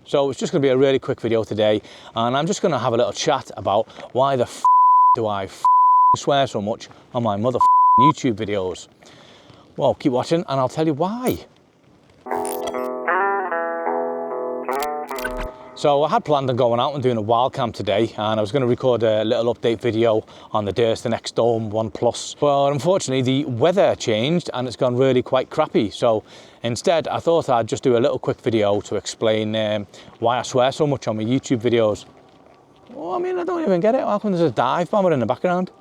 So it's just going to be a really quick video today, and I'm just going to have a little chat about why the f do I swear so much on my mother YouTube videos. Well, keep watching and I'll tell you why. So I had planned on going out and doing a wild camp today, and I was going to record a little update video on the Durst X Dome 1 Plus. But unfortunately the weather changed and it's gone really quite crappy. So instead I thought I'd just do a little quick video to explain why I swear so much on my YouTube videos. Well, I mean, I don't even get it. How come there's a dive bomber in the background?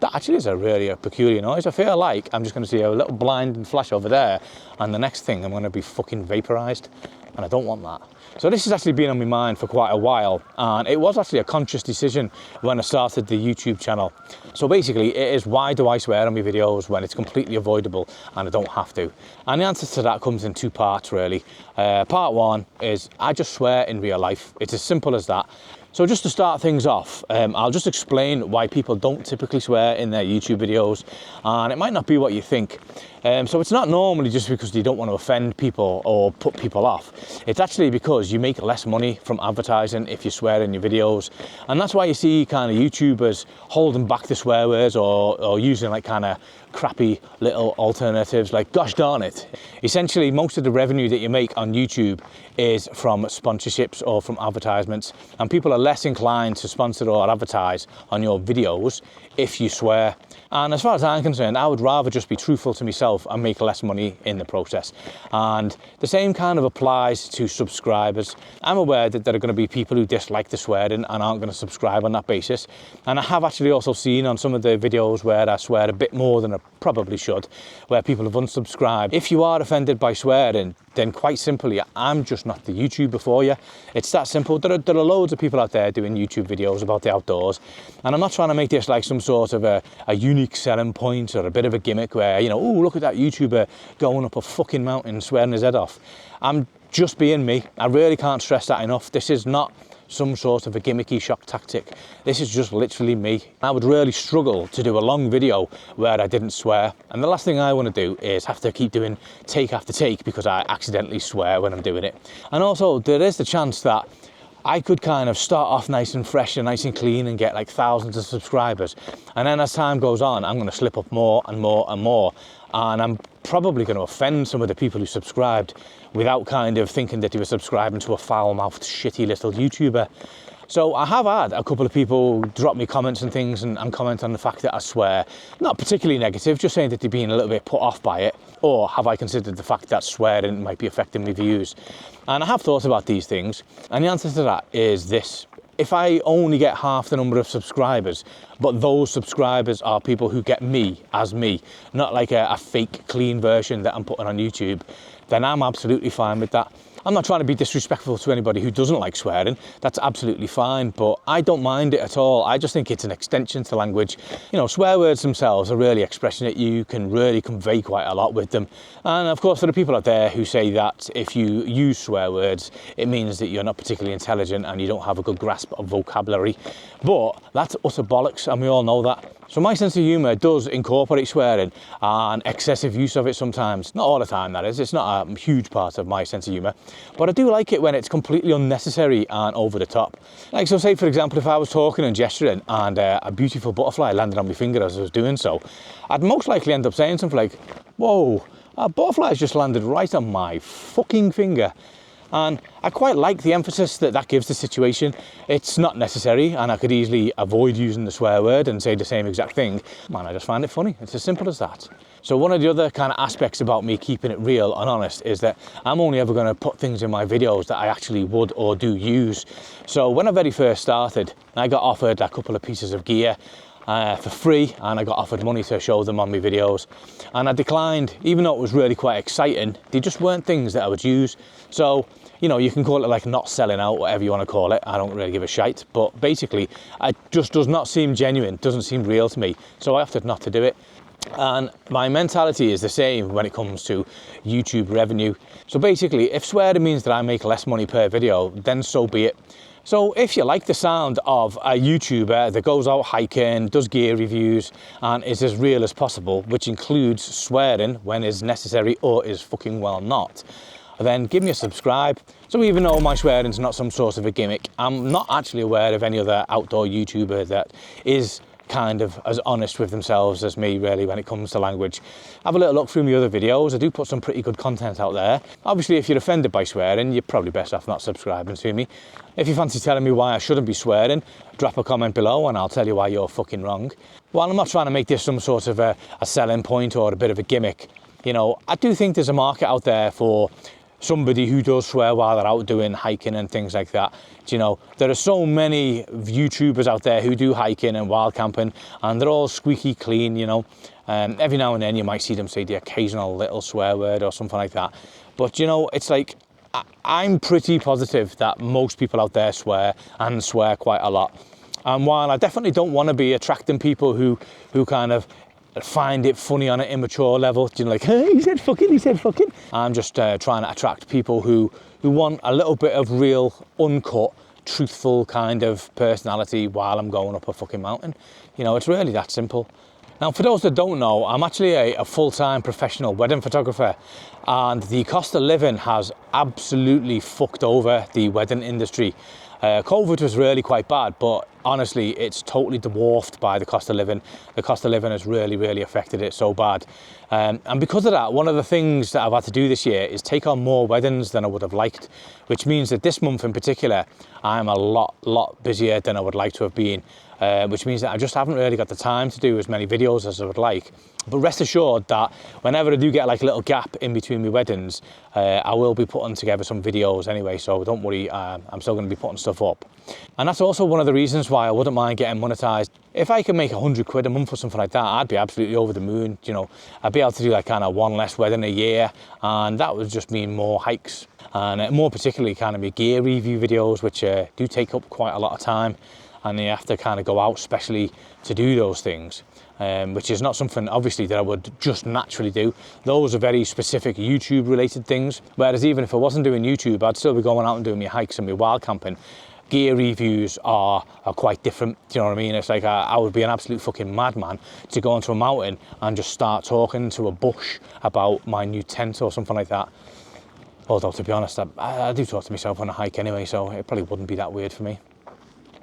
That actually is a really peculiar noise. I feel like I'm just going to see a little blinding flash over there, and the next thing I'm going to be fucking vaporized, and I don't want that. So this has actually been on my mind for quite a while, and it was actually a conscious decision when I started the YouTube channel. So basically it is, why do I swear on my videos when it's completely avoidable and I don't have to? And the answer to that comes in 2 parts really. Part 1 is I just swear in real life. It's as simple as that. So just to start things off, I'll just explain why people don't typically swear in their YouTube videos, and it might not be what you think. So it's not normally just because you don't want to offend people or put people off. It's actually because you make less money from advertising if you swear in your videos. And that's why you see kind of YouTubers holding back the swear words or using like kind of crappy little alternatives like gosh darn it. Essentially, most of the revenue that you make on YouTube is from sponsorships or from advertisements, and people are less inclined to sponsor or advertise on your videos if you swear. And as far as I'm concerned, I would rather just be truthful to myself and make less money in the process. And the same kind of applies to subscribers. I'm aware that there are going to be people who dislike the swearing and aren't going to subscribe on that basis. And I have actually also seen on some of the videos where I swear a bit more than I probably should, where people have unsubscribed. If you are offended by swearing, then quite simply, I'm just not the YouTuber for you. It's that simple. There are loads of people out there doing YouTube videos about the outdoors, and I'm not trying to make this like some sort of a unique selling point or a bit of a gimmick where, you know, oh, look at that YouTuber going up a fucking mountain and swearing his head off. I'm just being me. I really can't stress that enough. This is not some sort of a gimmicky shock tactic. This is just literally me. I would really struggle to do a long video where I didn't swear, and the last thing I want to do is have to keep doing take after take because I accidentally swear when I'm doing it. And also there is the chance that I could kind of start off nice and fresh and nice and clean and get like thousands of subscribers, and then as time goes on I'm going to slip up more and more and more, and I'm probably going to offend some of the people who subscribed without kind of thinking that they were subscribing to a foul-mouthed shitty little YouTuber. So I have had a couple of people drop me comments and things and comment on the fact that I swear. Not particularly negative, just saying that they've been a little bit put off by it, or have I considered the fact that swearing might be affecting my views. And I have thought about these things, and the answer to that is this. If I only get half the number of subscribers, but those subscribers are people who get me as me, not like a fake clean version that I'm putting on YouTube, then I'm absolutely fine with that. I'm not trying to be disrespectful to anybody who doesn't like swearing. That's absolutely fine, but I don't mind it at all. I just think it's an extension to language. You know, swear words themselves are really expression that you can really convey quite a lot with them. And of course, there are people out there who say that if you use swear words, it means that you're not particularly intelligent and you don't have a good grasp of vocabulary. But that's utter bollocks, and we all know that. So my sense of humour does incorporate swearing and excessive use of it sometimes. Not all the time, that is. It's not a huge part of my sense of humour. But I do like it when it's completely unnecessary and over the top. Like, so say for example, if I was talking and gesturing and a beautiful butterfly landed on my finger as I was doing so, I'd most likely end up saying something like, whoa, a butterfly's just landed right on my fucking finger. And I quite like the emphasis that that gives the situation. It's not necessary, and I could easily avoid using the swear word and say the same exact thing. Man, I just find it funny. It's as simple as that. So one of the other kind of aspects about me keeping it real and honest is that I'm only ever going to put things in my videos that I actually would or do use. So when I very first started, I got offered a couple of pieces of gear for free, and I got offered money to show them on my videos, and I declined, even though it was really quite exciting. They just weren't things that I would use. So, you know, you can call it like not selling out, whatever you want to call it. I don't really give a shite, but basically it just does not seem genuine, doesn't seem real to me, so I opted not to do it. And my mentality is the same when it comes to YouTube revenue. So basically, if swearing means that I make less money per video, then so be it. So if you like the sound of a YouTuber that goes out hiking, does gear reviews, and is as real as possible, which includes swearing when is necessary or is fucking well not, then give me a subscribe. So even though my swearing's not some sort of a gimmick, I'm not actually aware of any other outdoor YouTuber that is kind of as honest with themselves as me, really, when it comes to language. Have a little look through my other videos. I do put some pretty good content out there. Obviously, if you're offended by swearing, you're probably best off not subscribing to me. If you fancy telling me why I shouldn't be swearing, drop a comment below and I'll tell you why you're fucking wrong. While I'm not trying to make this some sort of a selling point or a bit of a gimmick, you know, I do think there's a market out there for somebody who does swear while they're out doing hiking and things like that. You know, there are so many YouTubers out there who do hiking and wild camping, and they're all squeaky clean, you know. Every now and then you might see them say the occasional little swear word or something like that. But, you know, it's like, I'm pretty positive that most people out there swear, and swear quite a lot. And while I definitely don't want to be attracting people who kind of find it funny on an immature level, you know, like, hey, he said fucking. I'm just trying to attract people who want a little bit of real, uncut, truthful kind of personality while I'm going up a fucking mountain. You know, it's really that simple. Now, for those that don't know, I'm actually a full-time professional wedding photographer, and the cost of living has absolutely fucked over the wedding industry. COVID was really quite bad, but honestly, it's totally dwarfed by the cost of living. The cost of living has really, really affected it so bad. And because of that, one of the things that I've had to do this year is take on more weddings than I would have liked, which means that this month in particular, I'm a lot busier than I would like to have been, which means that I just haven't really got the time to do as many videos as I would like. But rest assured that whenever I do get like a little gap in between my weddings, I will be putting together some videos anyway, so don't worry, I'm still going to be putting stuff up. And that's also one of the reasons why I wouldn't mind getting monetized. If I could make 100 quid a month or something like that, I'd be absolutely over the moon. You know, I'd be able to do like kind of one less wedding a year, and that would just mean more hikes, and more particularly kind of my gear review videos, which do take up quite a lot of time, and you have to kind of go out specially to do those things. Which is not something obviously that I would just naturally do. Those are very specific YouTube related things, whereas even if I wasn't doing YouTube, I'd still be going out and doing my hikes and my wild camping. Gear reviews are quite different, do you know what I mean? It's like I would be an absolute fucking madman to go onto a mountain and just start talking to a bush about my new tent or something like that. Although, to be honest, I do talk to myself on a hike anyway, so it probably wouldn't be that weird for me.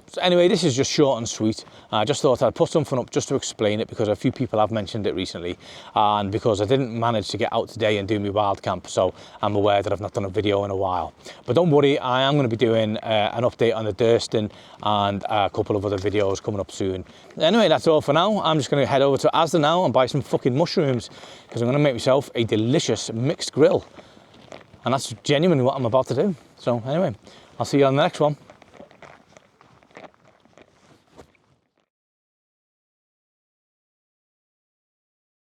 So anyway, this is just short and sweet. I just thought I'd put something up just to explain it, because a few people have mentioned it recently, and because I didn't manage to get out today and do my wild camp, so I'm aware that I've not done a video in a while. But don't worry, I am going to be doing an update on the Durston and a couple of other videos coming up soon. Anyway, that's all for now. I'm just going to head over to Asda now and buy some fucking mushrooms, because I'm going to make myself a delicious mixed grill. And that's genuinely what I'm about to do. So anyway, I'll see you on the next one.